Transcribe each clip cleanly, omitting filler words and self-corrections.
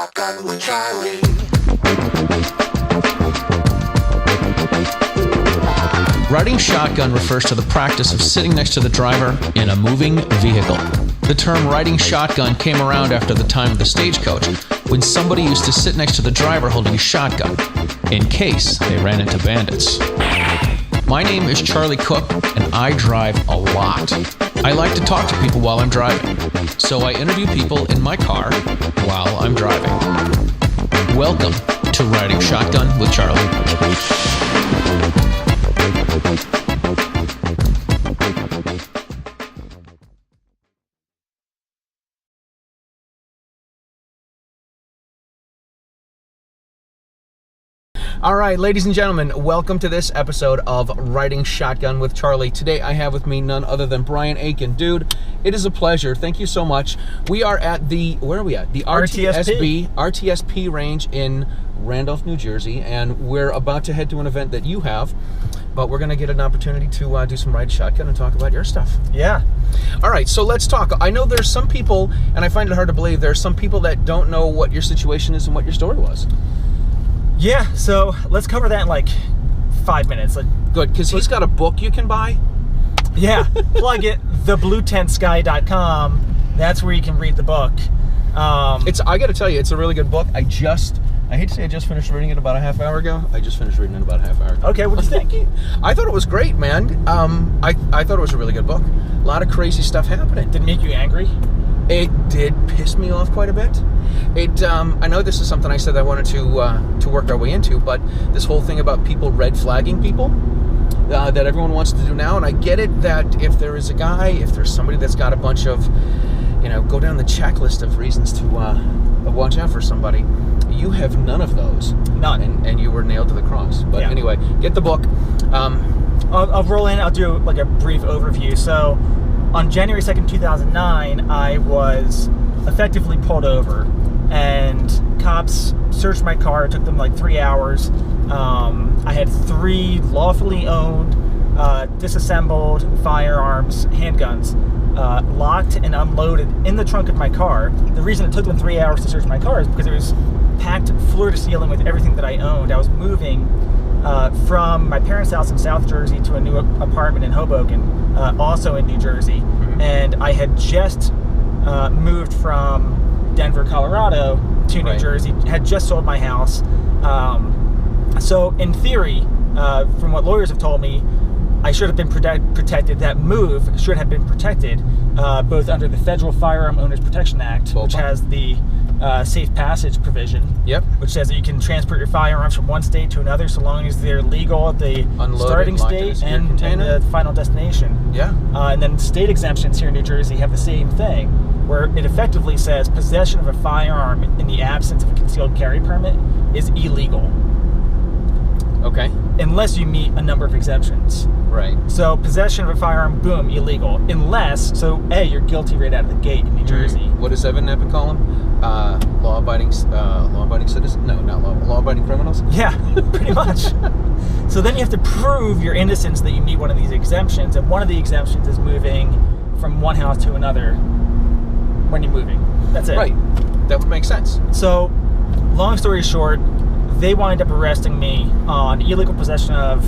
Shotgun with Charlie. Riding shotgun refers to the practice of sitting next to the driver in a moving vehicle. The term riding shotgun came around after the time of the stagecoach, when somebody used to sit next to the driver holding a shotgun, in case they ran into bandits. My name is Charlie Cook, and I drive a lot. I like to talk to people while I'm driving, so I interview people in my car while I'm driving. Welcome to Riding Shotgun with Charlie. All right, ladies and gentlemen, welcome to this episode of Riding Shotgun with Charlie. Today I have with me none other than Brian Aitken. Dude, it is a pleasure. Thank you so much. We are at the, where are we at? The RTSP range in Randolph, New Jersey, and we're about to head to an event that you have, but we're going to get an opportunity to do some Ride Shotgun and talk about your stuff. Yeah. All right, so let's talk. I know there's some people, and I find it hard to believe, there's some people that don't know what your situation is and what your story was. Yeah, so let's cover that in like 5 minutes. Good, because he's got a book you can buy. Yeah, plug it, thebluetentsky.com. That's where you can read the book. I got to tell you, it's a really good book. I hate to say I just finished reading it about a half hour ago. I just finished reading it about a half hour ago. Okay, what do you think? I thought it was great, man. I thought it was a really good book. A lot of crazy stuff happening. Did it make you angry? It did piss me off quite a bit. I know this is something I said I wanted to work our way into, but this whole thing about people red flagging people that everyone wants to do now, and I get it that if there's somebody that's got a bunch of, go down the checklist of reasons to watch out for somebody. You have none of those. None. And you were nailed to the cross. But Anyway, get the book. I'll roll in. I'll do like a brief overview. So on January 2nd, 2009, I was effectively pulled over, and cops searched my car. It took them like 3 hours. I had 3 lawfully owned, disassembled firearms, handguns, locked and unloaded in the trunk of my car. The reason it took them 3 hours to search my car is because it was packed floor to ceiling with everything that I owned. I was moving from my parents' house in South Jersey to a new apartment in Hoboken, also in New Jersey. Mm-hmm. And I had just moved from Denver, Colorado to New Jersey, had just sold my house. So in theory, from what lawyers have told me, I should have been protected. That move should have been protected, both under the Federal Firearm Owners Protection Act, which has the safe passage provision, which says that you can transport your firearms from one state to another so long as they're legal at the starting state and the final destination. And then state exemptions here in New Jersey have the same thing, where it effectively says possession of a firearm in the absence of a concealed carry permit is illegal. Okay. Unless you meet a number of exemptions. Right. So possession of a firearm, boom, illegal. Unless, you're guilty right out of the gate in New Jersey. What does Evan Nepper call them? Law-abiding citizens? No, not law-abiding criminals? Yeah, pretty much. So then you have to prove your innocence that you meet one of these exemptions, and one of the exemptions is moving from one house to another when you're moving. That's it. Right. That would make sense. So, long story short, they wind up arresting me on illegal possession of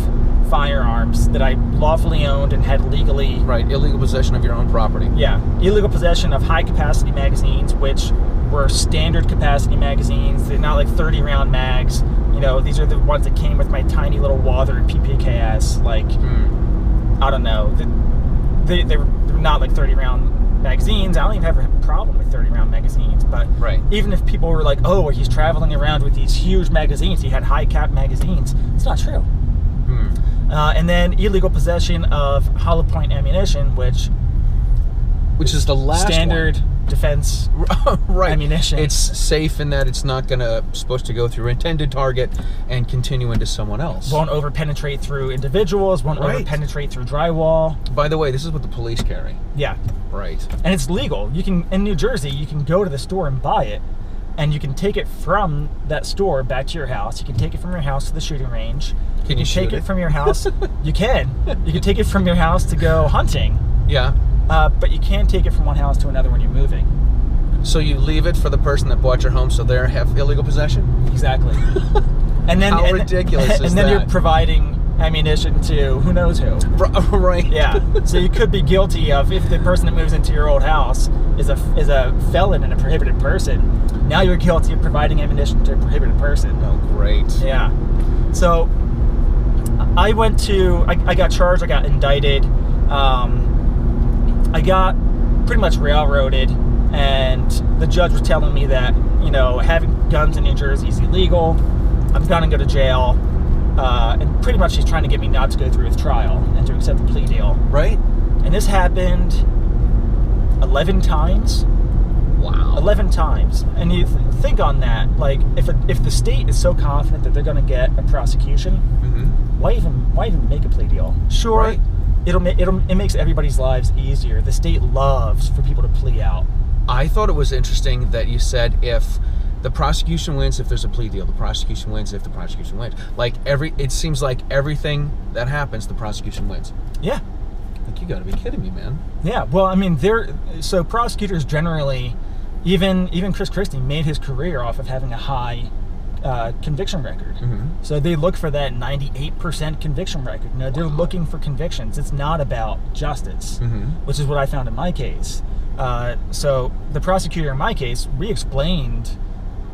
firearms that I lawfully owned and had legally... Right, illegal possession of your own property. Yeah, illegal possession of high-capacity magazines, which were standard capacity magazines. They're not like 30-round mags. These are the ones that came with my tiny little Walther PPKS. I don't know. They're not like 30-round magazines. I don't even have a problem with 30-round magazines, but even if people were like, oh, he's traveling around with these huge magazines, he had high-cap magazines, it's not true. And then illegal possession of hollow point ammunition, which is the last standard defense ammunition. It's safe in that it's not supposed to go through intended target and continue into someone else. Won't over-penetrate through individuals, won't over-penetrate through drywall. By the way, this is what the police carry. Yeah. Right. And it's legal. In New Jersey, you can go to the store and buy it, and you can take it from that store back to your house. You can take it from your house to the shooting range. Can you take it from your house? You can. You can take it from your house to go hunting. Yeah. But you can't take it from one house to another when you're moving. So you leave it for the person that bought your home, so they have illegal possession? Exactly. And then How ridiculous is that? And then you're providing ammunition to who knows who. Right. Yeah. So you could be guilty of, if the person that moves into your old house is a felon and a prohibited person, now you're guilty of providing ammunition to a prohibited person. Oh, great. Yeah. So I got charged, I got indicted. I got pretty much railroaded, and the judge was telling me that, having guns in New Jersey is illegal. I'm gonna go to jail. And pretty much he's trying to get me not to go through with trial and to accept the plea deal. Right. And this happened 11 times. Wow. 11 times. And you think on that, like, if the state is so confident that they're going to get a prosecution, why even make a plea deal? Sure, right. It makes everybody's lives easier. The state loves for people to plea out. I thought it was interesting that you said if the prosecution wins if there's a plea deal, the prosecution wins if the prosecution wins. Like it seems like everything that happens, the prosecution wins. Yeah. Like, you gotta be kidding me, man. Yeah, well, I mean, so prosecutors generally, even Chris Christie made his career off of having a high conviction record. So they look for that 98% conviction record. They're looking for convictions. It's not about justice, which is what I found in my case. So the prosecutor in my case, we explained,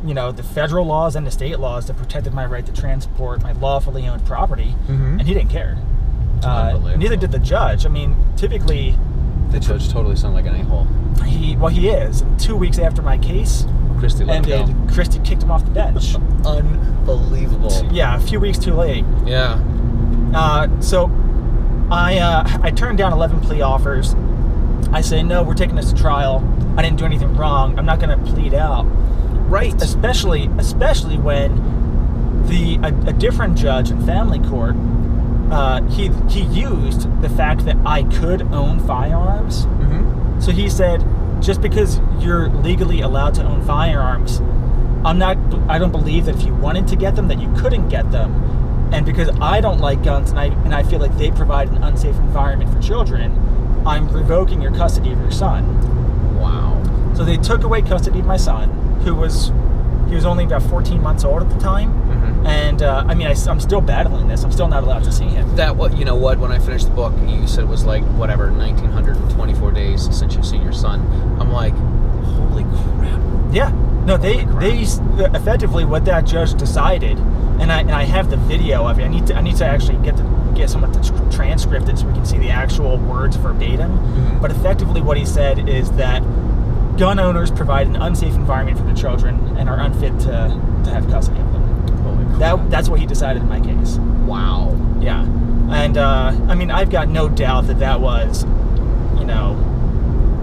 the federal laws and the state laws that protected my right to transport my lawfully owned property, and he didn't care. Neither did the judge. I mean, typically... The judge totally sounded like an a-hole. He is. And 2 weeks after my case Christie ended, Christie kicked him off the bench. Unbelievable. Yeah, a few weeks too late. Yeah. So I turned down 11 plea offers. I say, no, we're taking this to trial. I didn't do anything wrong. I'm not going to plead out. Right. Especially when a different judge in family court, he used the fact that I could own firearms. So he said, just because you're legally allowed to own firearms, I don't believe that if you wanted to get them, that you couldn't get them. And because I don't like guns and I feel like they provide an unsafe environment for children, I'm revoking your custody of your son. Wow. So they took away custody of my son, he was only about 14 months old at the time. And I'm still battling this. I'm still not allowed to see him. When I finished the book, you said it was like, 1,924 days since you've seen your son. I'm like, holy crap. Yeah. No, they effectively, what that judge decided, and I have the video of it. I need to actually get someone to transcript it so we can see the actual words verbatim. But effectively what he said is that gun owners provide an unsafe environment for the children and are unfit to have custody of them. That's what he decided in my case. Wow. Yeah. And I've got no doubt that was,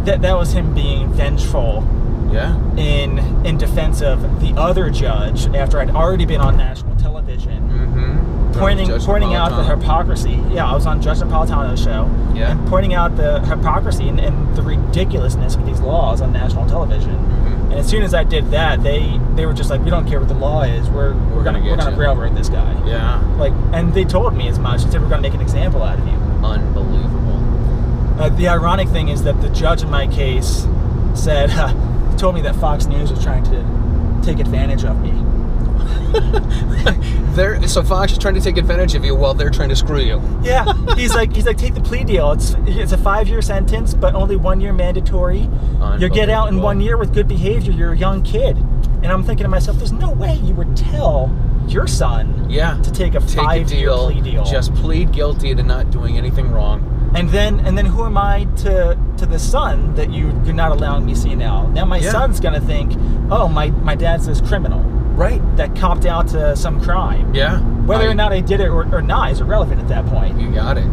that was him being vengeful. Yeah. In defense of the other judge after I'd already been on national television. Pointing out the hypocrisy. Yeah, I was on Judge Napolitano's show. Yeah. And pointing out the hypocrisy and the ridiculousness of these laws on national television. And as soon as I did that, they were just like, we don't care what the law is. We're gonna railroad this guy. Yeah. And they told me as much. They said, we're gonna make an example out of you. Unbelievable. The ironic thing is that the judge in my case said, told me that Fox News was trying to take advantage of me. So Fox is trying to take advantage of you while they're trying to screw you. Yeah, he's like, take the plea deal. It's a 5-year sentence, but only 1 year mandatory. You get out in 1 year with good behavior. You're a young kid, and I'm thinking to myself, there's no way you would tell your son to take a 5-year plea deal. Just plead guilty to not doing anything wrong. And then who am I to the son that you're not allowing me to see now? Now my son's gonna think, oh, my dad's this criminal. Right. That copped out to some crime. Yeah. Whether or not I did it or not is irrelevant at that point. You got it.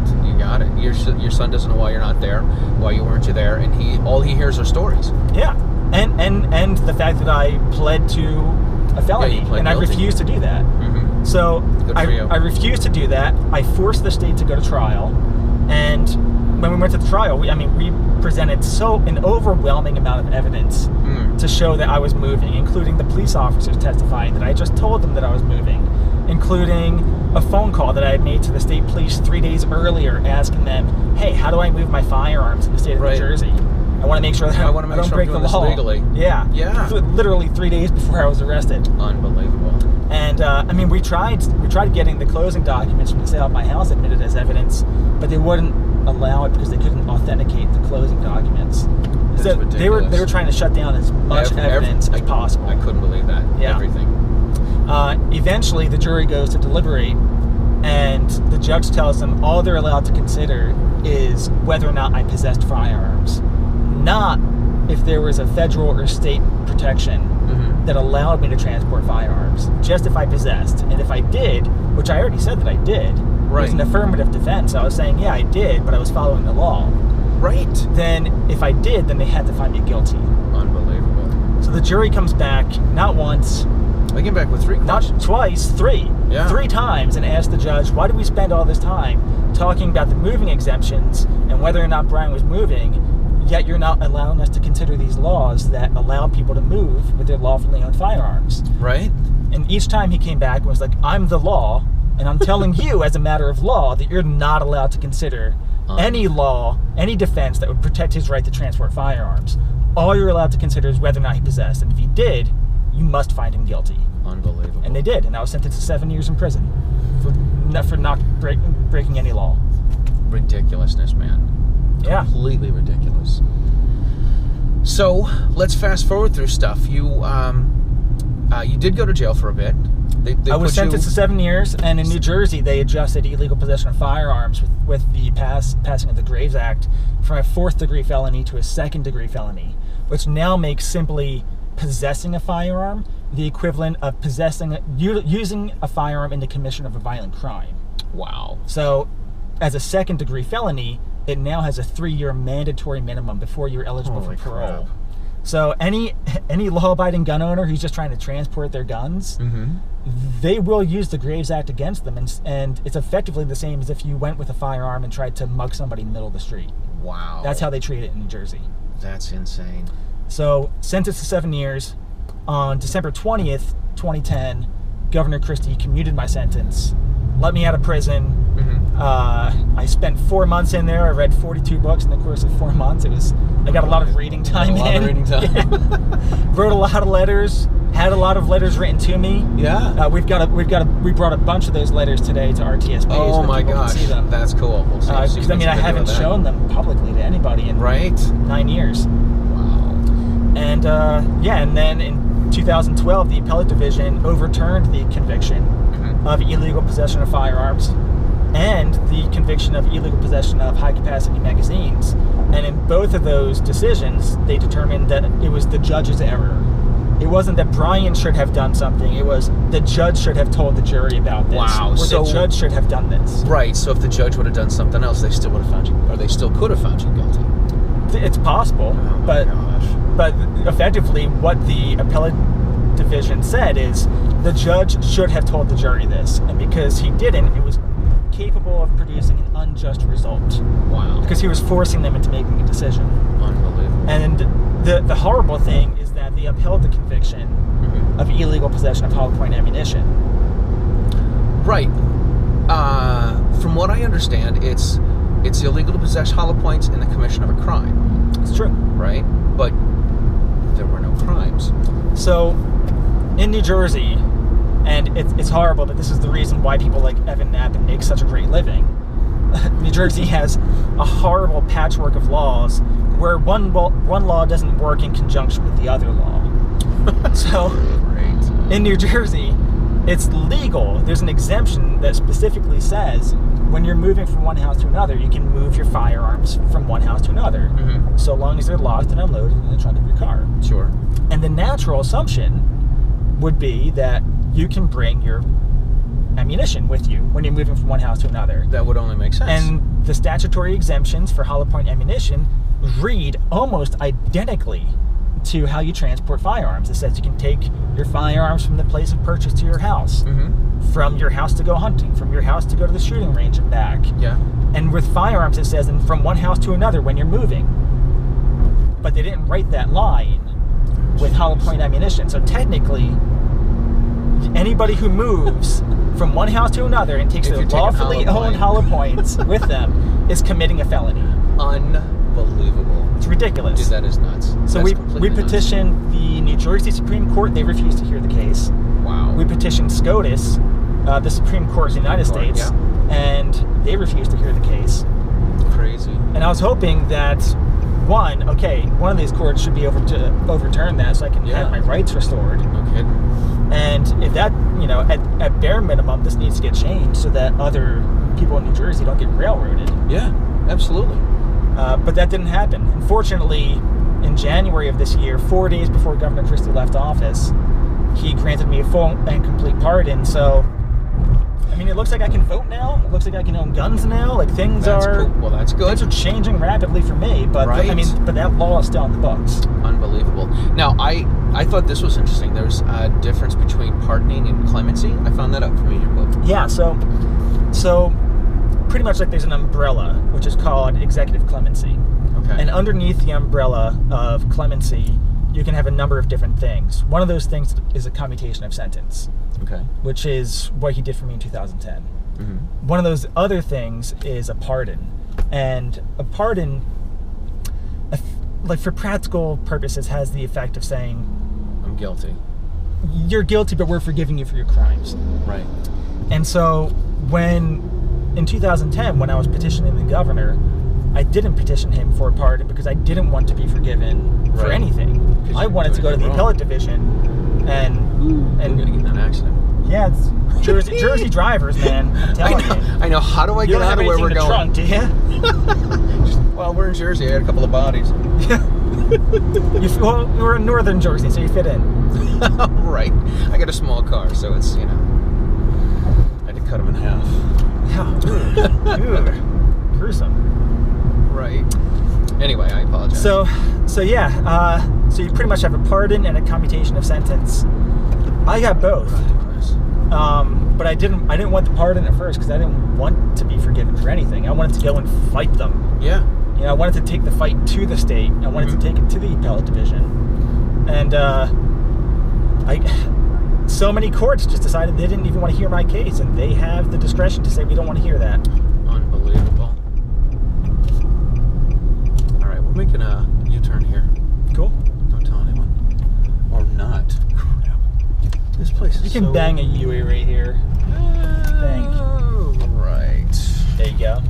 Your son doesn't know why you're not there, why you weren't there, and all he hears are stories. Yeah. And the fact that I pled to a felony, and I refused to do that. So I refused to do that. I forced the state to go to trial, and when we went to the trial, we presented an overwhelming amount of evidence to show that I was moving, including the police officers testifying that I just told them that I was moving, including a phone call that I had made to the state police 3 days earlier asking them, hey, how do I move my firearms in the state of New Jersey? I want to make sure that I don't break the law legally. Yeah. Literally 3 days before I was arrested. Unbelievable. And I mean, we tried getting the closing documents from the sale of my house admitted as evidence, but they wouldn't allow it because they couldn't authenticate the closing documents. So they were trying to shut down as much evidence as possible. I couldn't believe that. Yeah. Everything. Eventually, the jury goes to deliberate, and the judge tells them all they're allowed to consider is whether or not I possessed firearms, not if there was a federal or state protection that allowed me to transport firearms, just if I possessed. And if I did, which I already said that I did, it was an affirmative defense. I was saying, yeah, I did, but I was following the law. Right. Then if I did, then they had to find me guilty. Unbelievable. So the jury comes back not once. They came back with 3 questions. Not twice, 3. Yeah. 3 times, and asked the judge, why did we spend all this time talking about the moving exemptions and whether or not Brian was moving, yet you're not allowing us to consider these laws that allow people to move with their lawfully owned firearms. Right. And each time he came back and was like, I'm the law, and I'm telling you as a matter of law that you're not allowed to consider any law, any defense that would protect his right to transport firearms. All you're allowed to consider is whether or not he possessed, and if he did, you must find him guilty. Unbelievable. And they did, and I was sentenced to 7 years in prison for not breaking any law. Ridiculousness, man. Yeah. Completely ridiculous. So let's fast forward through stuff. You did go to jail for a bit. I was sentenced to 7 years, and in New Jersey they adjusted illegal possession of firearms with the passing of the Graves Act from a 4th-degree felony to a 2nd-degree felony, which now makes simply possessing a firearm the equivalent of using a firearm in the commission of a violent crime. Wow. So, as a 2nd-degree felony, it now has a 3-year mandatory minimum before you're eligible for parole. Crap. So any law-abiding gun owner who's just trying to transport their guns, they will use the Graves Act against them, and it's effectively the same as if you went with a firearm and tried to mug somebody in the middle of the street. Wow. That's how they treat it in New Jersey. That's insane. So, sentenced to 7 years. On December 20th, 2010, Governor Christie commuted my sentence, let me out of prison. I spent 4 months in there. I read 42 books in the course of 4 months. I got a lot of reading time in. Wrote a lot of letters. Had a lot of letters written to me. Yeah. We brought a bunch of those letters today to RTSP. Oh my gosh, see them. that's cool. We'll see I haven't shown them publicly to anybody in 9 years. Wow. And and then in 2012, the appellate division overturned the conviction of illegal possession of firearms and the conviction of illegal possession of high-capacity magazines. And in both of those decisions, they determined that it was the judge's error. It wasn't that Brian should have done something. It was the judge should have told the jury about this. Wow. Or the judge should have done this. Right. So if the judge would have done something else, they still would have found you, or they still could have found you guilty. It's possible, but effectively, what the appellate division said is the judge should have told the jury this, and because he didn't, it was capable of producing an unjust result. Wow. Because he was forcing them into making a decision. Unbelievable. And the horrible thing is that they upheld the conviction of illegal possession of hollow point ammunition. Right. From what I understand, it's illegal to possess hollow points in the commission of a crime. It's true. Right? But there were no crimes. So, in New Jersey, and it's horrible, but this is the reason why people like Evan Knapp make such a great living. New Jersey has a horrible patchwork of laws where one law doesn't work in conjunction with the other law. So, in New Jersey, it's legal. There's an exemption that specifically says when you're moving from one house to another, you can move your firearms from one house to another, so long as they're locked and unloaded in the trunk of your car. Sure. And the natural assumption would be that you can bring your ammunition with you when you're moving from one house to another. That would only make sense. And the statutory exemptions for hollow point ammunition read almost identically to how you transport firearms. It says you can take your firearms from the place of purchase to your house, from your house to go hunting, from your house to go to the shooting range and back. Yeah. And with firearms, it says from one house to another when you're moving. But they didn't write that line with hollow point ammunition. So technically, anybody who moves from one house to another and takes their lawfully owned hollow points with them is committing a felony. Unbelievable. It's ridiculous. Dude, that is nuts. So That's we completely nuts. petitioned the New Jersey Supreme Court. They refused to hear the case. Wow. We petitioned SCOTUS, the Supreme Court of the United States, yeah. and they refused to hear the case. Crazy. And I was hoping that one of these courts should be overturn that, so I can have my rights restored. No kidding. And if that, at bare minimum, this needs to get changed so that other people in New Jersey don't get railroaded. Yeah, absolutely. But that didn't happen. Unfortunately, in January of this year, 4 days before Governor Christie left office, he granted me a full and complete pardon. So, I mean, it looks like I can vote now. It looks like I can own guns now. Like things That's are. cool. Well, that's good. Things are changing rapidly for me. But Right. but that law is still on the books. Unbelievable. Now, I thought this was interesting. There's a difference between pardoning and clemency. I found that out from reading your book. Yeah. So pretty much like there's an umbrella which is called executive clemency. Okay. And underneath the umbrella of clemency, you can have a number of different things. One of those things is a commutation of sentence, Okay. which is what he did for me in 2010. Mm-hmm. One of those other things is a pardon. And a pardon, like for practical purposes, has the effect of saying, I'm guilty. you're guilty, but we're forgiving you for your crimes. Right. And so in 2010, when I was petitioning the governor, I didn't petition him for a pardon because I didn't want to be forgiven for Right. anything. 'Cause I you're wanted to go to doing the it wrong. appellate division and I'm gonna get in an accident. yeah, it's Jersey drivers, man. I'm telling you. I know. How do I You get don't out have of where anything we're in the going? trunk, do you? Well, we're in Jersey. I had a couple of bodies. You were in northern Jersey, so you fit in. Right. I got a small car, so it's, I had to cut them in half. Yeah. Ooh. Gruesome. Right. Anyway, I apologize. So you pretty much have a pardon and a commutation of sentence. I got both. But I didn't want the pardon at first because I didn't want to be forgiven for anything. I wanted to go and fight them. Yeah. I wanted to take the fight to the state. I wanted to take it to the appellate division. And so many courts just decided they didn't even want to hear my case, and they have the discretion to say we don't want to hear that. Unbelievable. All right, we're making a U-turn here. Cool. Don't tell anyone. Or not. Crap. This place is You can bang a UE right here. Right. There you go.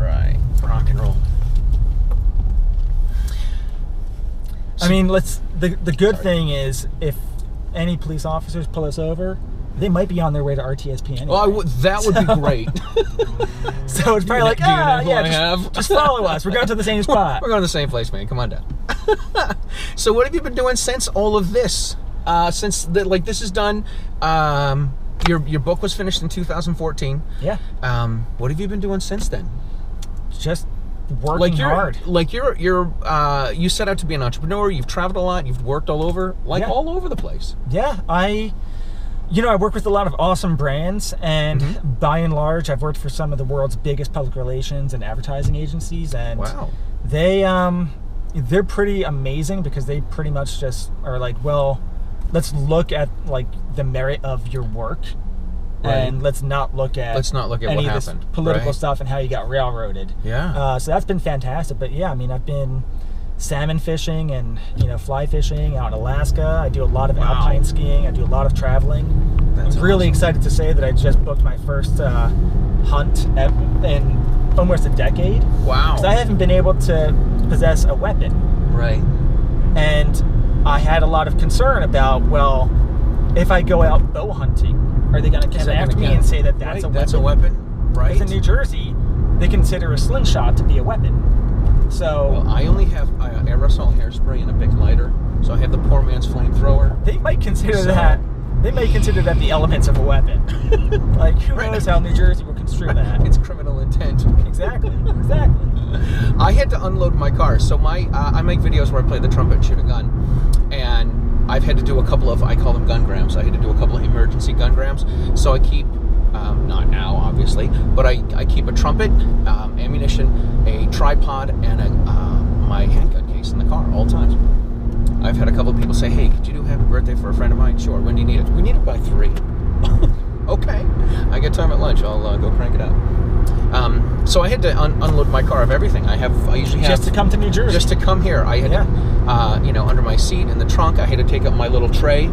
Right. Rock and roll. I mean, the good thing is if any police officers pull us over, they might be on their way to RTSP anyway. Well, that would be great. So it's probably like, Do you know who I have? just follow us. We're going to the same spot. We're going to the same place, man. Come on down. So what have you been doing since all of this? This is done. Your book was finished in 2014. Yeah. What have you been doing since then? Just working hard. You set out to be an entrepreneur. You've traveled a lot. You've worked all over, all over the place. Yeah, I work with a lot of awesome brands, and by and large, I've worked for some of the world's biggest public relations and advertising agencies, and wow. They're pretty amazing because they pretty much just are like, well, let's look at like the merit of your work. Right. And let's not look at what any of this happened. political Right. stuff and how you got railroaded. Yeah. So that's been fantastic. But yeah, I mean, I've been salmon fishing and fly fishing out in Alaska. I do a lot of alpine skiing. I do a lot of traveling. That's I'm really awesome. excited to say that I just booked my first hunt in almost a decade. Wow. Because I haven't been able to possess a weapon. Right. And I had a lot of concern about, well, if I go out bow hunting, are they going to come after me and say that that's a weapon? That's a weapon, right? Because in New Jersey, they consider a slingshot to be a weapon. So Well, I only have aerosol hairspray and a big lighter, so I have the poor man's flamethrower. they might consider that. They may consider that the elements of a weapon. Like, who knows how New Jersey will construe that? It's criminal intent. Exactly. I had to unload my car, so I make videos where I play the trumpet and shoot a gun, and I've had to do a couple of, I call them gun grams. I had to do a couple of emergency gun grams, so I keep, not now obviously, but I keep a trumpet, ammunition, a tripod, and my handgun case in the car all times. I've had a couple of people say, hey, could you do happy birthday for a friend of mine? Sure. When do you need it? We need it by 3. Okay. I get time at lunch. I'll go crank it out. So I had to unload my car of everything. I usually have just to come to New Jersey. Just to come here, I had to, under my seat in the trunk, I had to take up my little tray.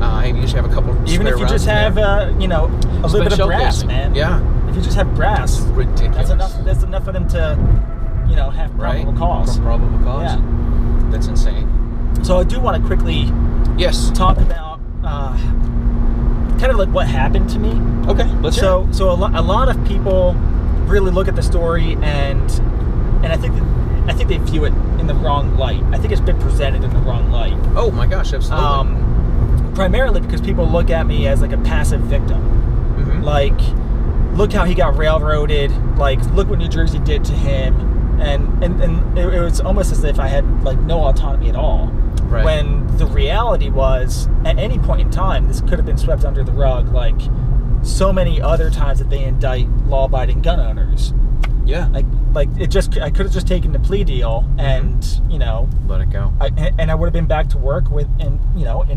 I usually have a couple. Even if you just have, a little bit of brass, man. Yeah. If you just have brass, ridiculous. That's enough. That's enough for them to, have probable cause. Probable cause. Yeah. That's insane. So I do want to quickly talk about kind of like what happened to me. Okay, let's hear it. So a lot of people really look at the story and I think they view it in the wrong light. I think it's been presented in the wrong light. Oh my gosh, absolutely. Primarily because people look at me as like a passive victim. Mm-hmm. Like, look how he got railroaded. Like, look what New Jersey did to him. And it was almost as if I had like no autonomy at all. Right. When the reality was, at any point in time, this could have been swept under the rug, like so many other times that they indict law-abiding gun owners. Yeah. Like I could have just taken the plea deal and let it go. I would have been back to work in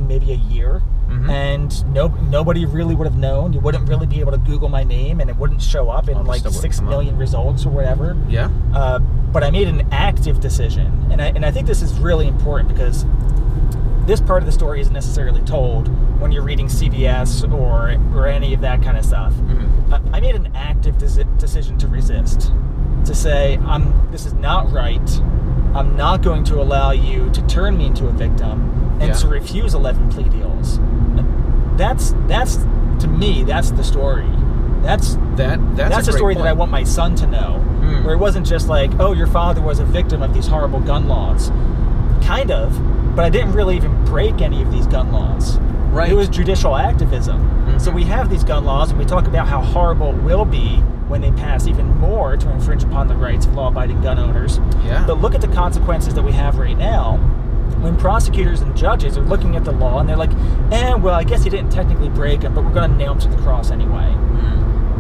maybe a year. Mm-hmm. And nobody really would have known. You wouldn't really be able to Google my name, and it wouldn't show up in like 6 million results or whatever. Yeah. But I made an active decision, and I think this is really important because this part of the story isn't necessarily told when you're reading CBS or any of that kind of stuff. Mm-hmm. I made an active decision to resist, to say, this is not right. I'm not going to allow you to turn me into a victim and to refuse 11 plea deals. That's to me, that's the story. That's the story that I want my son to know. Where it wasn't just like, oh, your father was a victim of these horrible gun laws. Kind of, but I didn't really even break any of these gun laws. Right. It was judicial activism. Mm-hmm. So we have these gun laws, and we talk about how horrible it will be when they pass even more to infringe upon the rights of law-abiding gun owners. Yeah. But look at the consequences that we have right now when prosecutors and judges are looking at the law and they're like, well, I guess he didn't technically break him, but we're going to nail him to the cross anyway.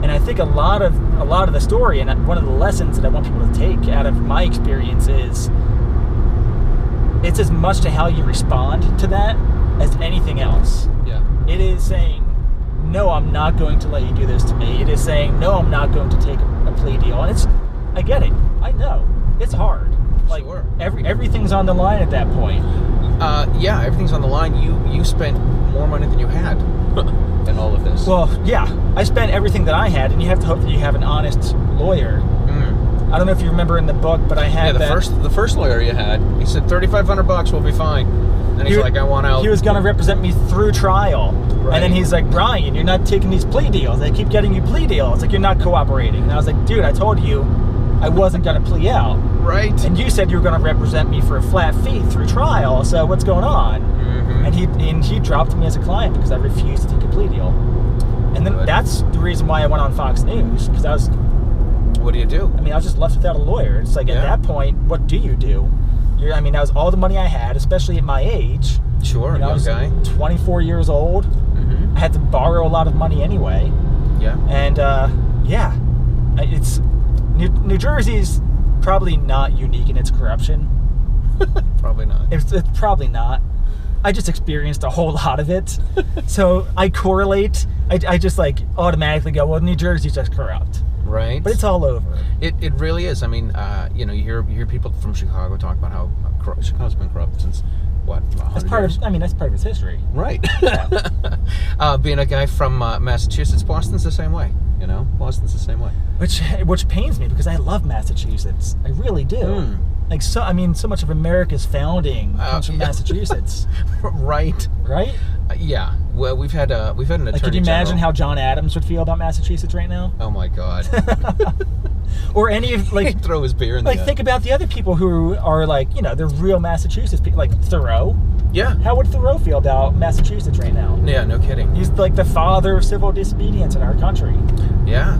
And I think a lot of the story, and one of the lessons that I want people to take out of my experience is, it's as much to how you respond to that as anything else. Yeah. It is saying, no, I'm not going to let you do this to me. It is saying, no, I'm not going to take a plea deal. And I get it. I know. It's hard. Like, sure. Everything's on the line at that point. Everything's on the line. You spent more money than you had in all of this. Well, yeah. I spent everything that I had, and you have to hope that you have an honest lawyer. I don't know if you remember in the book, but I had the first lawyer you had, he said $3,500 will be fine. Then he's like, I want out. He was going to represent me through trial. Right. And then he's like, Brian, you're not taking these plea deals. They keep getting you plea deals. Like, you're not cooperating. And I was like, dude, I told you I wasn't going to plea out. Right. And you said you were going to represent me for a flat fee through trial. So what's going on? Mm-hmm. And he dropped me as a client because I refused to take a plea deal. And then that's the reason why I went on Fox News, because I was... What do you do? I mean, I was just left without a lawyer. It's like, at that point, what do you do? That was all the money I had, especially at my age. Sure, I was 24 years old. Mm-hmm. I had to borrow a lot of money anyway. Yeah. And, it's... New Jersey's probably not unique in its corruption. Probably not. It's probably not. I just experienced a whole lot of it. So I correlate. I just automatically go, well, New Jersey's just corrupt. Right. But it's all over. It really is. I mean, you hear people from Chicago talk about how Chicago's been corrupt since, what, 100 that's part years? That's part of its history. Right. Yeah. Being a guy from Massachusetts, Boston's the same way. Boston's the same way. Which pains me because I love Massachusetts. I really do. So much of America's founding comes from Massachusetts. Right. Right? Yeah. Well, we've had an attorney general. Could you imagine how John Adams would feel about Massachusetts right now? Oh my God. Or any of He'd throw his beer in the think about the other people who are they're real Massachusetts people, like Thoreau. Yeah. How would Thoreau feel about Massachusetts right now? Yeah, no kidding. He's like the father of civil disobedience in our country. Yeah.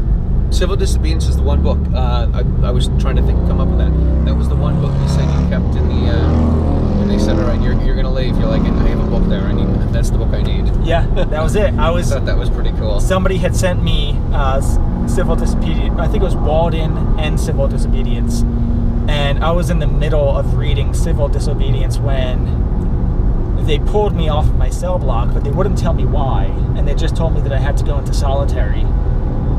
Civil Disobedience is the one book. I was trying to come up with that. That was the one book you said you kept in the. And they said, all right, you're going to leave. You're like, I have a book there. That's the book I need. Yeah, that was it. I thought that was pretty cool. Somebody had sent me Civil Disobedience. I think it was Walden and Civil Disobedience. And I was in the middle of reading Civil Disobedience when they pulled me off of my cell block, but they wouldn't tell me why. And they just told me that I had to go into solitary.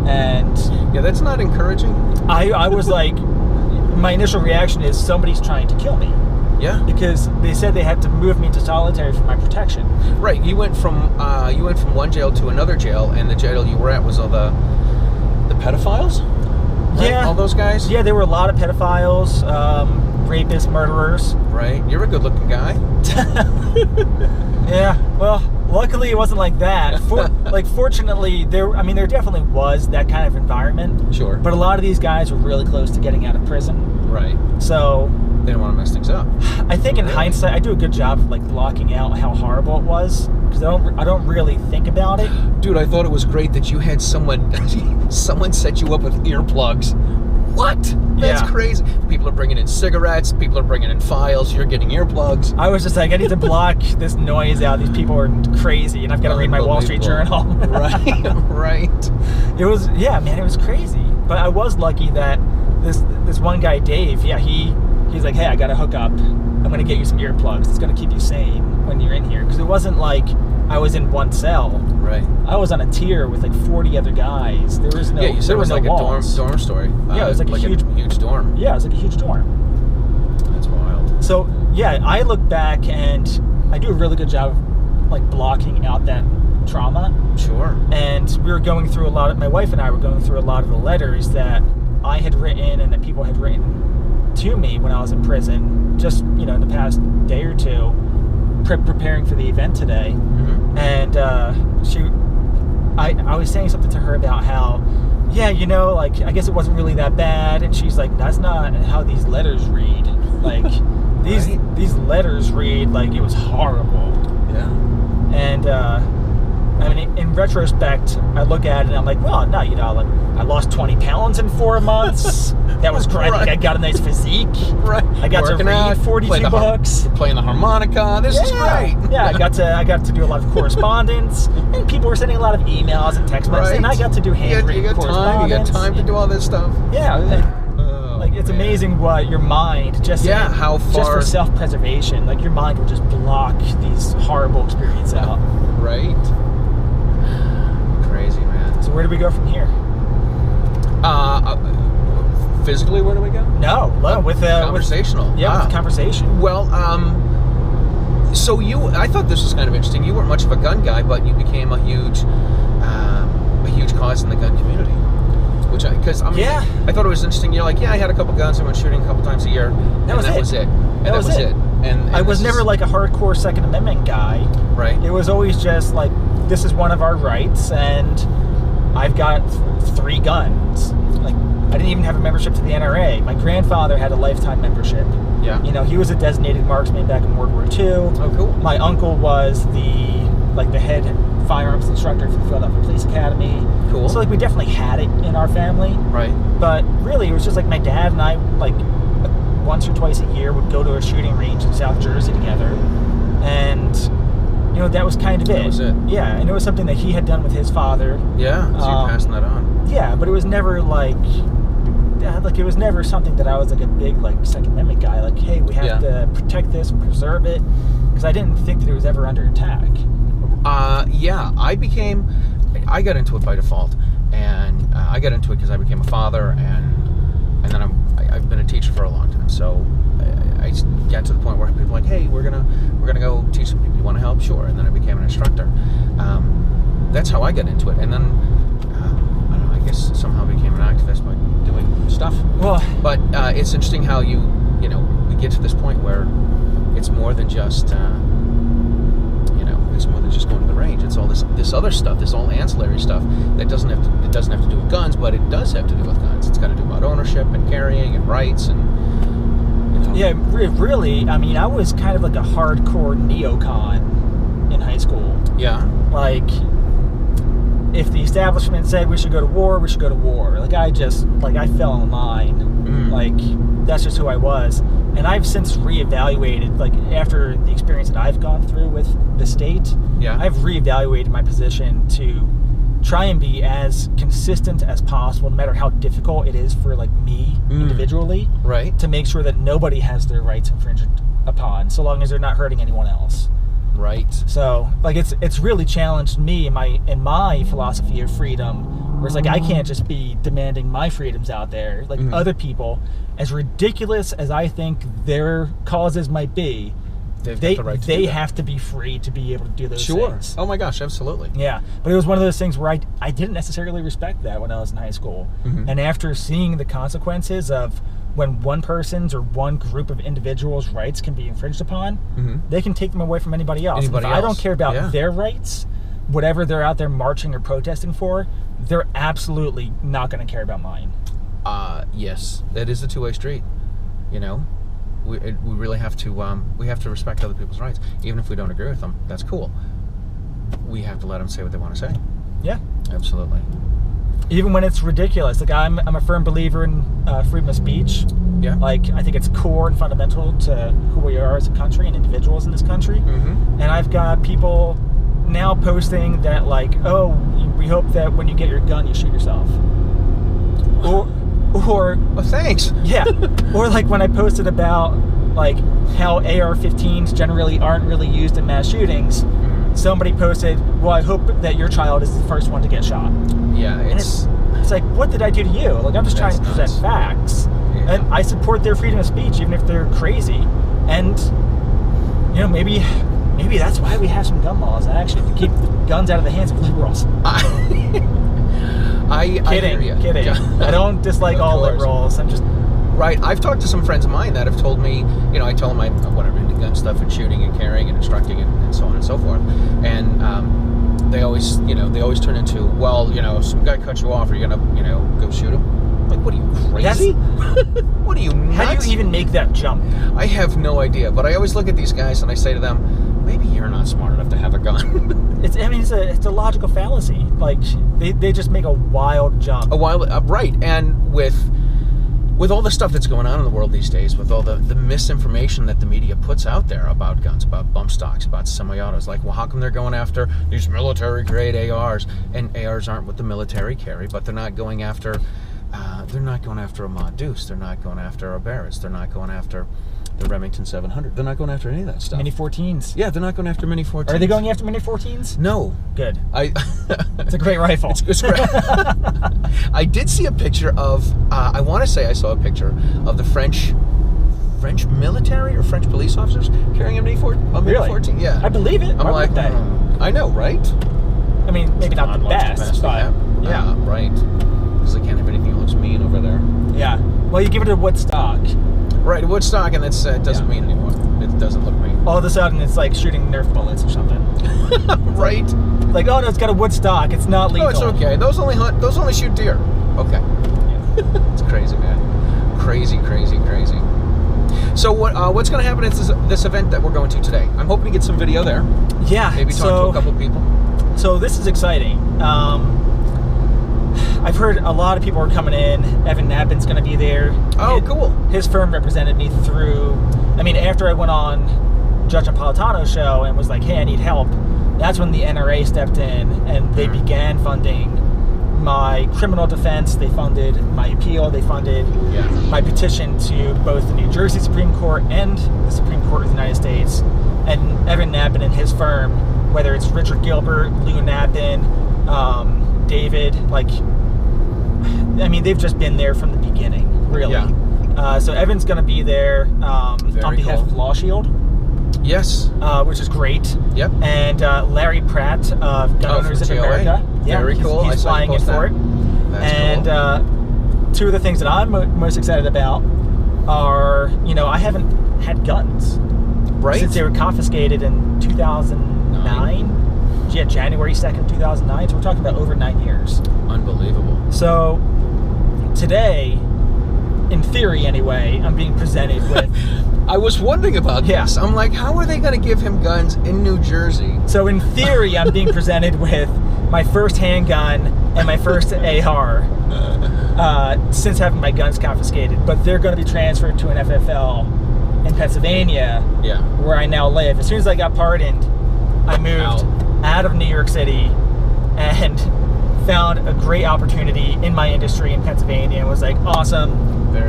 And Yeah, that's not encouraging. I was like, my initial reaction is somebody's trying to kill me. Yeah. Because they said they had to move me into solitary for my protection. Right. You went from one jail to another jail, and the jail you were at was all the pedophiles? Right? Yeah. All those guys? Yeah, there were a lot of pedophiles, rapists, murderers. Right. You're a good-looking guy. Yeah. Well, luckily it wasn't like that. Fortunately, there definitely was that kind of environment. Sure. But a lot of these guys were really close to getting out of prison. Right. So They didn't want to mess things up. I think in hindsight, I do a good job of like blocking out how horrible it was, because I don't really think about it. Dude, I thought it was great that you had someone set you up with earplugs. What? That's Yeah. crazy. People are bringing in cigarettes. People are bringing in files. You're getting earplugs. I was just like, I need to block this noise out. These people are crazy, and I've got to read my Wall Street Journal. Right, right. It was, yeah, man, it was crazy. But I was lucky that this one guy, Dave, yeah, he's like, hey, I got to hook up. I'm going to get you some earplugs. It's going to keep you sane when you're in here. Because it wasn't like I was in one cell. Right. I was on a tier with like 40 other guys. There was no Yeah, you said it was like walls. a dorm story. Yeah, it was like a huge dorm. Yeah, it was like a huge dorm. That's wild. So, yeah, I look back and I do a really good job of like blocking out that trauma. Sure. And we were going through my wife and I were going through a lot of the letters that I had written and that people had written to me when I was in prison, just, in the past day or two, preparing for the event today. Mm-hmm. And I was saying something to her about how, yeah, like, I guess it wasn't really that bad. And she's like, that's not how these letters read. Like, these letters read like it was horrible. Yeah. And, in retrospect, I look at it and I'm like, well, no, like, I lost 20 pounds in 4 months. That was great. Right. Like, I got a nice physique. Right. I got Working to read out, 42 books. Playing the harmonica. This is great. Yeah, I got to do a lot of correspondence, and people were sending a lot of emails and text messages, and I got to do handwritten correspondence. You got time to do all this stuff. Yeah, it's amazing what your mind how far just for self-preservation, like your mind will just block these horrible experiences out. Right. Crazy, man. So where do we go from here? Physically, where do we go? No, with conversational. With conversation. Well, so I thought this was kind of interesting. You weren't much of a gun guy, but you became a huge cause in the gun community. I thought it was interesting. You're like, yeah, I had a couple guns. I went shooting a couple times a year. That was it. That was it. And I was never like a hardcore Second Amendment guy. Right. It was always just like, this is one of our rights, and I've got 3 guns. Like, I didn't even have a membership to the NRA. My grandfather had a lifetime membership. Yeah. He was a designated marksman back in World War II. Oh, cool. My uncle was the head firearms instructor for the Philadelphia Police Academy. Cool. So, like, we definitely had it in our family. Right. But really, it was just like my dad and I, like, once or twice a year would go to a shooting range in South Jersey together. And, that was kind of it. That was it. Yeah, and it was something that he had done with his father. Yeah, so you're passing that on. Yeah, but it was never it was never something that I was like a big like Second Amendment guy. Like, hey, we have to protect this and preserve it, because I didn't think that it was ever under attack. I got into it by default, and I got into it because I became a father, and then I've been a teacher for a long time. So I got to the point where people were like, hey, we're gonna go teach some people. You want to help? Sure. And then I became an instructor. That's how I got into it, and then I don't know. I guess somehow became an activist by doing stuff. Well, but it's interesting how we get to this point where it's more than just it's more than just going to the range. It's all this other stuff, this all ancillary stuff that doesn't have to do with guns, but it does have to do with guns. It's got to do about ownership and carrying and rights and. Yeah, really. I mean, I was kind of like a hardcore neocon in high school. Yeah. Like, if the establishment said we should go to war, we should go to war. Like, I fell in line. Like, that's just who I was. And I've since reevaluated, like, after the experience that I've gone through with the state, I've reevaluated my position to try and be as consistent as possible, no matter how difficult it is for, like, me individually, right, to make sure that nobody has their rights infringed upon, so long as they're not hurting anyone else. Right. So, like, it's really challenged me in my philosophy of freedom, where it's like I can't just be demanding my freedoms out there. Like other people, as ridiculous as I think their causes might be, they have to be free to be able to do those things. Oh my gosh, absolutely. Yeah, but it was one of those things where I didn't necessarily respect that when I was in high school. And after seeing the consequences of when one person's or one group of individuals' rights can be infringed upon, they can take them away from anybody else. I don't care about their rights, whatever they're out there marching or protesting for, they're absolutely not going to care about mine. Yes, that is a two-way street. You know, we really have to respect other people's rights, even if we don't agree with them. That's cool. We have to let them say what they want to say. Yeah, absolutely. Even when it's ridiculous. Like I'm a firm believer in freedom of speech. Yeah. Like I think it's core and fundamental to who we are as a country and individuals in this country. And I've got people now posting that like, oh, we hope that when you get your gun, you shoot yourself. Or thanks. Yeah. Or like when I posted about like how AR-15s generally aren't really used in mass shootings, somebody posted, well, I hope that your child is the first one to get shot. Yeah, it's like, what did I do to you? Like, I'm just trying to present facts. Yeah. And I support their freedom of speech, even if they're crazy. And, you know, maybe that's why we have some gun laws, actually, to keep guns out of the hands of liberals. Kidding. I don't dislike all liberals. I'm just... Right. I've talked to some friends of mine that have told me, you know, I tell them I'm into gun stuff and shooting and carrying and instructing and so on and so forth. And they always turn into, well, you know, if some guy cuts you off, are you going to, you know, go shoot him? Like, what are you, crazy? What are you, nuts? How do you even make that jump? I have no idea. But I always look at these guys and I say to them, maybe you're not smart enough to have a gun. It's a logical fallacy. Like, they just make a wild jump. Right. And with all the stuff that's going on in the world these days, with all the misinformation that the media puts out there about guns, about bump stocks, about semi-autos, like, well, how come they're going after these military-grade ARs? And ARs aren't what the military carry, but they're not going after a Mod Deuce. They're not going after a Barrett's. They're not going after the Remington 700. They're not going after any of that stuff. Mini 14s. Yeah, they're not going after Mini 14s. Are they going after Mini 14s? No. Good. It's a great rifle. It's great. I did see a picture of, I want to say I saw a picture of the French military or French police officers carrying a Mini 14. Yeah. I believe it. I'm like, I know, right? I mean, maybe not the best, but yeah. Right. Because they can't have anything that looks mean over there. Yeah. Well, you give it a Woodstock. Right, a Woodstock, and it doesn't mean anymore. It doesn't look mean. All of a sudden, it's like shooting Nerf bullets or something. Right. Like, oh no, it's got a Woodstock. It's not lethal. Oh, it's okay. Those only shoot deer. Okay. Yeah. It's crazy, man. Crazy. So what's going to happen at this event that we're going to today? I'm hoping to get some video there. Yeah. Maybe talk to a couple people. So this is exciting. I've heard a lot of people are coming in. Evan Nappin's going to be there. Oh, cool. His firm represented me through... I mean, after I went on Judge Napolitano's show and was like, hey, I need help, that's when the NRA stepped in and they began funding my criminal defense. They funded my appeal. They funded my petition to both the New Jersey Supreme Court and the Supreme Court of the United States. And Evan Nappin and his firm, whether it's Richard Gilbert, Lou Nappin, David, like... I mean, they've just been there from the beginning, really. Yeah. So Evan's going to be there on behalf of Law Shield. Yes. Which is great. Yep. And Larry Pratt of Gun Owners of America. Yeah, very cool. He's flying in for it. That's cool. Two of the things that I'm most excited about are, you know, I haven't had guns. Right. Since they were confiscated in 2009. Yeah, January 2nd, 2009. So we're talking about over 9 years. Unbelievable. So today, in theory anyway, I'm being presented with... I was wondering about this. I'm like, how are they going to give him guns in New Jersey? So in theory, I'm being presented with my first handgun and my first AR since having my guns confiscated. But they're going to be transferred to an FFL in Pennsylvania, where I now live. As soon as I got pardoned, I moved out of New York City and found a great opportunity in my industry in Pennsylvania and was like, awesome,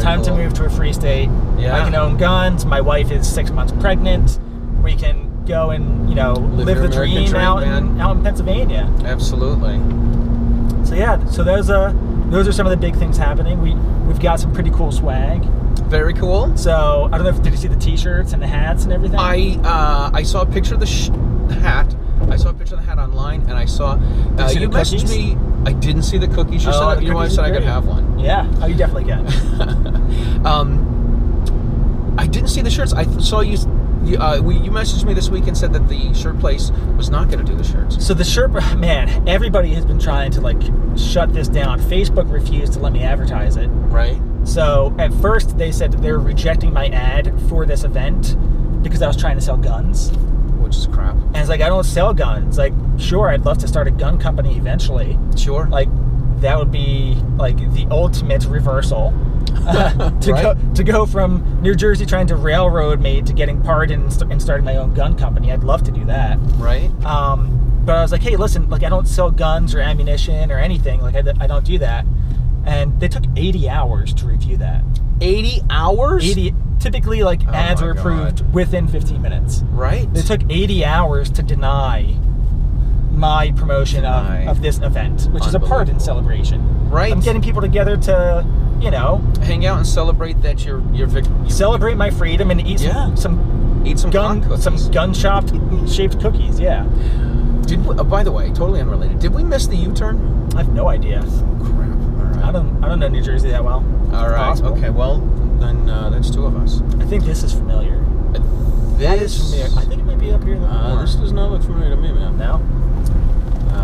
time to move to a free state. I can own guns. My wife is 6 months pregnant. We can go and live your the American dream out in Pennsylvania. Absolutely. So yeah, so those are some of the big things happening. We've got some pretty cool swag. Very cool. So I don't know did you see the T-shirts and the hats and everything? I saw a picture of the hat. I saw a picture of the hat online, and I saw you messaged me. I didn't see the cookies. You said your wife said I could have one. Yeah. Oh, you definitely can. I didn't see the shirts. I saw you. You messaged me this week and said that the shirt place was not going to do the shirts. So the shirt, man, everybody has been trying to shut this down. Facebook refused to let me advertise it. Right. So at first they said that they were rejecting my ad for this event because I was trying to sell guns. Which is crap. And it's like, I don't sell guns. Like, sure, I'd love to start a gun company eventually. Sure. Like, that would be like the ultimate reversal. To go from New Jersey trying to railroad me to getting pardoned and starting my own gun company. I'd love to do that. Right. But I was like, hey, listen, I don't sell guns or ammunition or anything. I don't do that. And they took 80 hours to review that. 80 hours? 80. Typically, ads are approved within 15 minutes. Right. They took 80 hours to deny my promotion of this event, which is a pardon celebration. Right. I'm getting people together to, hang out and celebrate that you're celebrate my freedom and eat some gun shaped cookies. Yeah. By the way, totally unrelated. Did we miss the U-turn? I have no idea. Crap. All right. I don't know New Jersey that well. All right. Possible. Okay. Well, then that's two of us. I think this is familiar. That is familiar. I think it might be up here. This does not look familiar to me, man. No.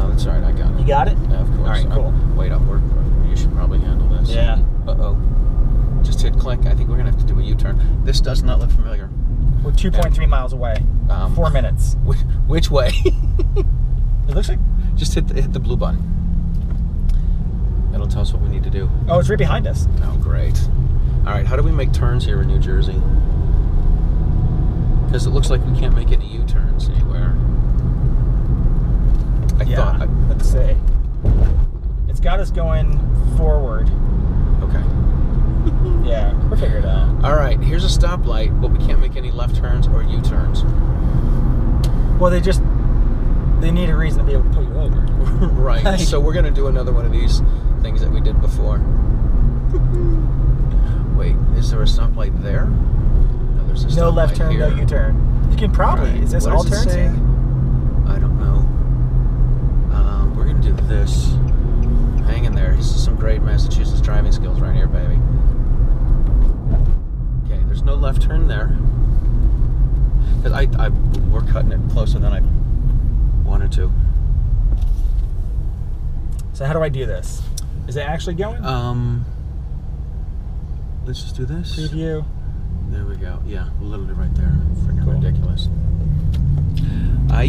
That's all right. I got it. You got it? Yeah, of course. All right. Cool. Wait up. You should probably handle this. Yeah. Uh-oh. Just hit click. I think we're gonna have to do a U-turn. This does not look familiar. We're 2.3 miles away. 4 minutes. Which way? It looks like. Just hit the blue button. It'll tell us what we need to do. Oh, it's right behind us. Oh, great. All right, how do we make turns here in New Jersey? Because it looks like we can't make any U-turns anywhere. Let's see. It's got us going forward. Okay. Yeah, we'll figure it out. All right, here's a stoplight, but we can't make any left turns or U-turns. Well, they need a reason to be able to pull you over. Right. So we're going to do another one of these things that we did before. Wait, is there a stoplight there? No, there's a stoplight. No left turn, here. no U-turn. You can probably. Right. Is this all turns here? I don't know. We're going to do this. Hang in there. This is some great Massachusetts driving skills right here, baby. Okay, there's no left turn there. Because we're cutting it closer than I wanted to. So how do I do this? Is it actually going? Let's just do this. Preview. There we go. Yeah, literally right there. Freaking ridiculous. I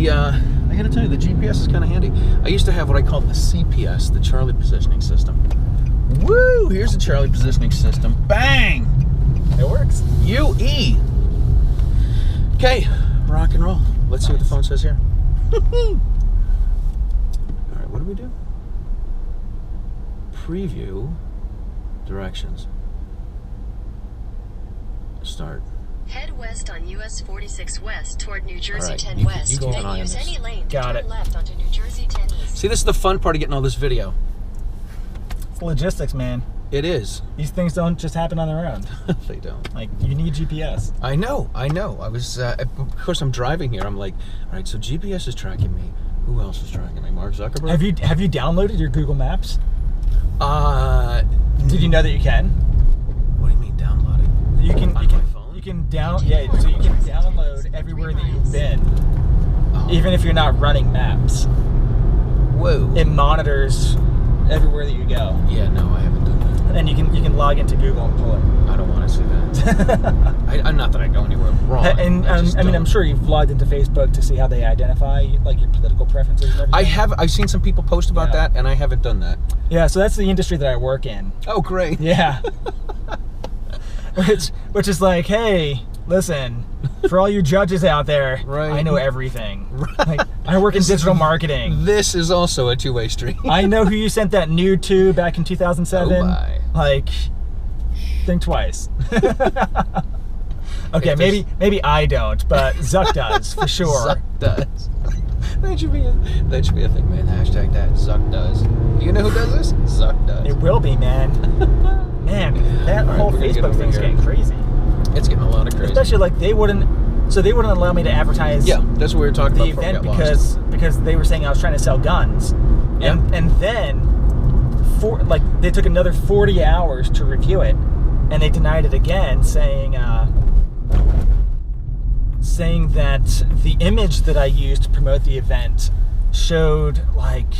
gotta tell you, the GPS is kind of handy. I used to have what I call the CPS, the Charlie Positioning System. Woo! Here's the Charlie Positioning System. Bang! It works. UE. Okay, rock and roll. Let's see what the phone says here. All right, what do we do? Preview directions. Start. Head west on US 46 west toward New Jersey right. 10 You west. keep an eye Then on use this. any lane to Got turn it. left onto New Jersey 10 east. See, this is the fun part of getting all this video. It's logistics, man. It is. These things don't just happen on their own. They don't. You need GPS. I know. I was, of course, I'm driving here. I'm like, all right, so GPS is tracking me. Who else is tracking me? Mark Zuckerberg? Have you downloaded your Google Maps? Did Did you know that you can? What do you mean download it? You can. On my phone? You can so you can download everywhere that you've been, even if you're not running maps. Whoa. It monitors everywhere that you go. Yeah, no, I haven't done that. And then you can log into Google and pull it. I don't want to see that. I'm not that I go anywhere wrong. And I'm sure you've logged into Facebook to see how they identify your political preferences and everything. I've seen some people post about that, and I haven't done that. Yeah, so that's the industry that I work in. Oh, great. Yeah. Which is like, hey, listen, for all you judges out there, right. I know everything. Right. I work in digital marketing. This is also a two-way street. I know who you sent that nude to back in 2007. Oh my. Like, think twice. Okay, maybe I don't, but Zuck does for sure. Zuck does. That should be a thing, man. Hashtag that. Zuck does. You know who does this? Zuck does. It will be, man. Man, that whole Facebook thing's getting crazy. It's getting a lot of crazy. Especially like they wouldn't allow me to advertise. Yeah, that's what we were talking the about. event because they were saying I was trying to sell guns. Yeah. And then they took another 40 hours to review it, and they denied it again, saying that the image that I used to promote the event showed like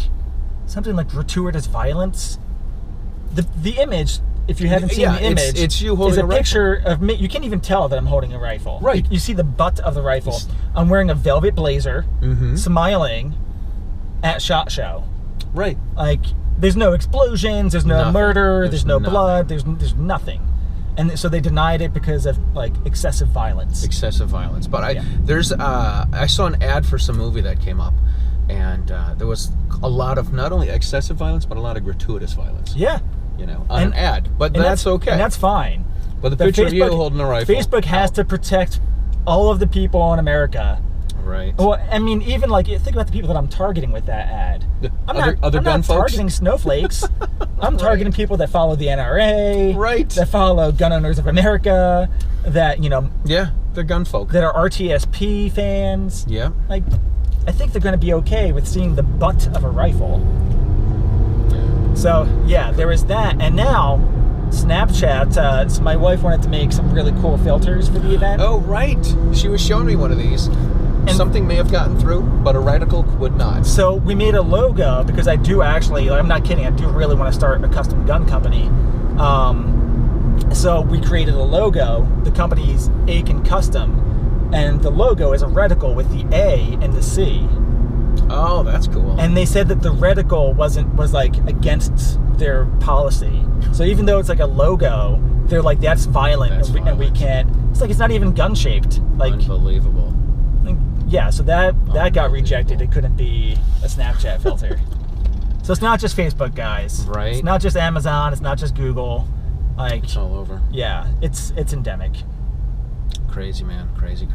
something like gratuitous violence. The image, if you haven't seen the image, it's you holding a picture of me. You can't even tell that I'm holding a rifle. Right. You see the butt of the rifle. I'm wearing a velvet blazer, smiling at SHOT Show. Right. Like, there's no explosions, there's no murder, there's no blood, there's nothing. And so they denied it because of like excessive violence. But I saw an ad for some movie that came up, and there was a lot of not only excessive violence but a lot of gratuitous violence. Yeah. You know, on an ad, but that's okay. And that's fine. But the picture of you holding a rifle. Facebook has to protect all of the people in America. Right. Well, I mean, even like think about the people that I'm targeting with that ad. I'm not targeting snowflakes. I'm targeting people that follow the NRA. Right. That follow Gun Owners of America. That they're gun folk. That are RTSP fans. Yeah. Like, I think they're going to be okay with seeing the butt of a rifle. So yeah, there was that, and now Snapchat. So my wife wanted to make some really cool filters for the event. Oh right, she was showing me one of these. And something may have gotten through, but a reticle would not. So we made a logo because I do actually. I'm not kidding. I do really want to start a custom gun company. So we created a logo. The company's Aitken Custom, and the logo is a reticle with the A and the C. Oh, that's cool. And they said that the reticle was like against their policy. So even though it's like a logo, they're like, that's violent, and we can't. It's like it's not even gun shaped. Like, unbelievable. Yeah, so that got rejected. It couldn't be a Snapchat filter. So it's not just Facebook, guys. Right. It's not just Amazon. It's not just Google. Like, it's all over. Yeah, it's endemic. Crazy, man. Crazy.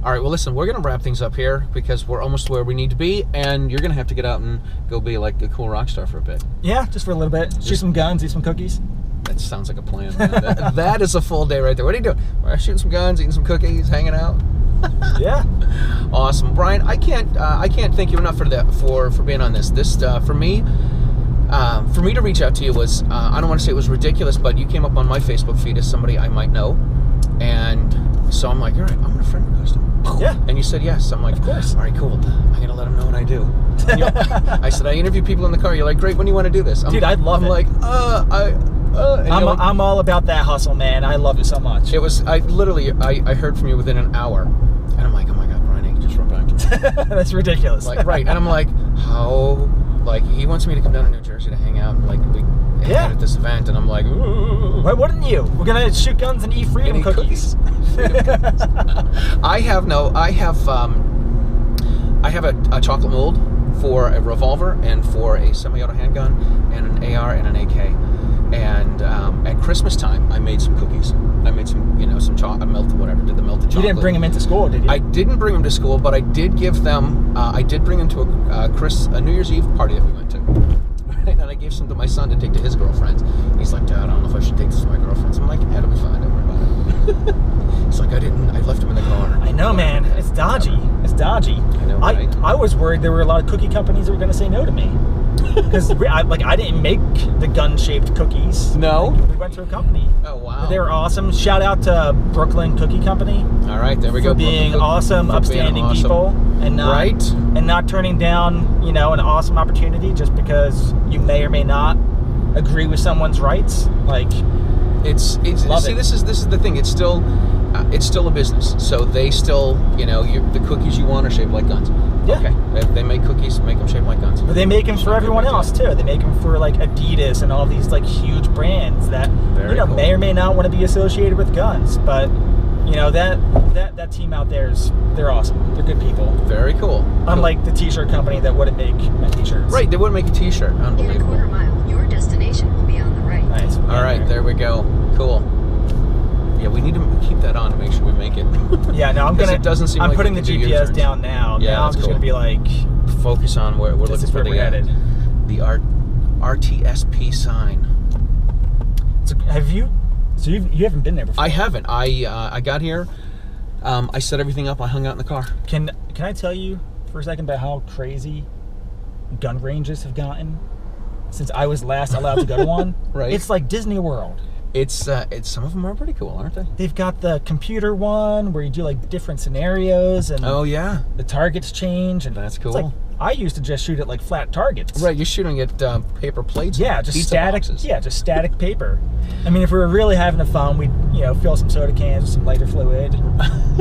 All right, well, listen, we're going to wrap things up here because we're almost where we need to be, and you're going to have to get out and go be like a cool rock star for a bit. Yeah, just for a little bit. Shoot some guns, eat some cookies. That sounds like a plan. that is a full day right there. What are you doing? We're shooting some guns, eating some cookies, hanging out. Yeah. Awesome, Brian. I can't thank you enough for being on this. This for me to reach out to you was I don't want to say it was ridiculous, but you came up on my Facebook feed as somebody I might know, and so I'm like, all right, I'm gonna friend request him. Yeah. And you said yes. I'm like, of course. All right, cool. I'm gonna let him know when I do. I said I interview people in the car. You're like, great. When do you want to do this? Dude, I'd love it. I'm like, I'm all about that hustle, man. I love it so much. It was I heard from you within an hour, and I'm like, oh my god, Brian, I just wrote back. That's ridiculous. Like, right, and I'm like, how? Like, he wants me to come down to New Jersey to hang out, and like we hang out at this event, and I'm like, ooh. Why wouldn't you? We're gonna shoot guns and eat freedom cookies. I have a chocolate mold for a revolver and for a semi-auto handgun and an AR and an AK. And at Christmas time, I made some cookies. I made some chocolate, melted melted chocolate. You didn't bring them into school, did you? I didn't bring them to school, but I did give them. I did bring them to a New Year's Eve party that we went to. Right? And I gave some to my son to take to his girlfriends. He's like, Dad, I don't know if I should take this to my girlfriends. I'm like, yeah, it'll be fine. Don't worry about it. He's like, I left them in the car. I know, man. It's dodgy. It's dodgy. I know, right? I was worried there were a lot of cookie companies that were going to say no to me. Because I didn't make the gun-shaped cookies. No? We went to a company. Oh, wow. They were awesome. Shout out to Brooklyn Cookie Company. All right, there we go. For being awesome, upstanding people. And not turning down, an awesome opportunity just because you may or may not agree with someone's rights. Like, it's this is the thing. It's still a business. So they still, the cookies you want are shaped like guns. Yeah. Okay. They make cookies, make them shaped like guns. But they make them for everyone else too. They make them for like Adidas and all these like huge brands that cool. May or may not want to be associated with guns. But that team out they're awesome. They're good people. Very cool. Unlike the t-shirt company that wouldn't make t-shirts. Right, they wouldn't make a t-shirt. Unbelievable. In a quarter mile, your destination will be on the right. Nice. All right, there we go. Cool. Yeah, we need to keep that on to make sure we make it. Yeah, no, I'm 'Cause gonna. it doesn't seem I'm like putting we the can do GPS U-turns. down now. Yeah, now I'm that's just cool. gonna be like, Focus on where we're this looking is for where the we're headed. the RTSP sign. So you haven't been there before? I haven't. I got here. I set everything up. I hung out in the car. Can I tell you for a second about how crazy gun ranges have gotten since I was last allowed to go to one? Right. It's like Disney World. It's some of them are pretty cool, aren't they? They've got the computer one where you do like different scenarios and Oh yeah, the targets change, and that's it's cool. like, I used to just shoot at like flat targets. Right, you're shooting at paper plates. Yeah, and just pizza static. boxes. Yeah, just static paper. I mean, if we were really having a fun, we'd fill some soda cans with some lighter fluid.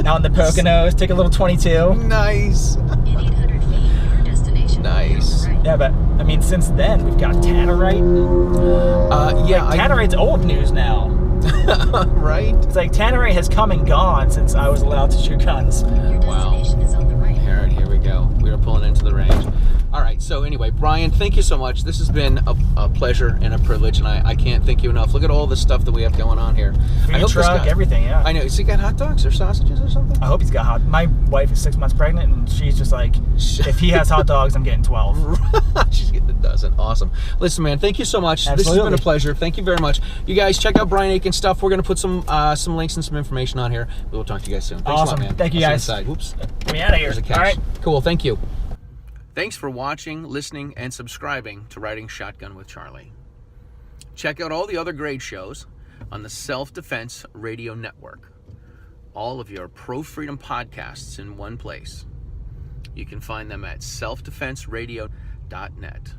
Out in the Poconos, take a little 22. Nice. In 800 feet, your destination. Nice. Right. Yeah, but I mean, since then we've got Tannerite. Yeah, Tannerite's old news now. right. It's like Tannerite has come and gone since I was allowed to shoot guns. Your Wow. destination is on the right. All right, here we go. We are pulling into the range. All right, so anyway, Brian, thank you so much. This has been a pleasure and a privilege, and I can't thank you enough. Look at all the stuff that we have going on here. I Food hope this truck, guy- everything. Yeah. I know. Has he got hot dogs or sausages or something? I hope he's got hot. My wife is 6 months pregnant, and she's just like, if he has hot dogs, I'm getting 12. She's getting a dozen. Awesome. Listen, man, thank you so much. This has been Absolutely. a pleasure. Thank you very much. You guys, check out Brian Aitken stuff. We're going to put some links and some information on here. We will talk to you guys soon. Thanks a lot, Awesome. man. Thank you, I'll guys. see inside. Whoops. We out of here. There's a catch. All right. Cool. Thank you. Thanks for watching, listening, and subscribing to Riding Shotgun with Charlie. Check out all the other great shows on the Self-Defense Radio Network. All of your pro-freedom podcasts in one place. You can find them at selfdefenseradio.net.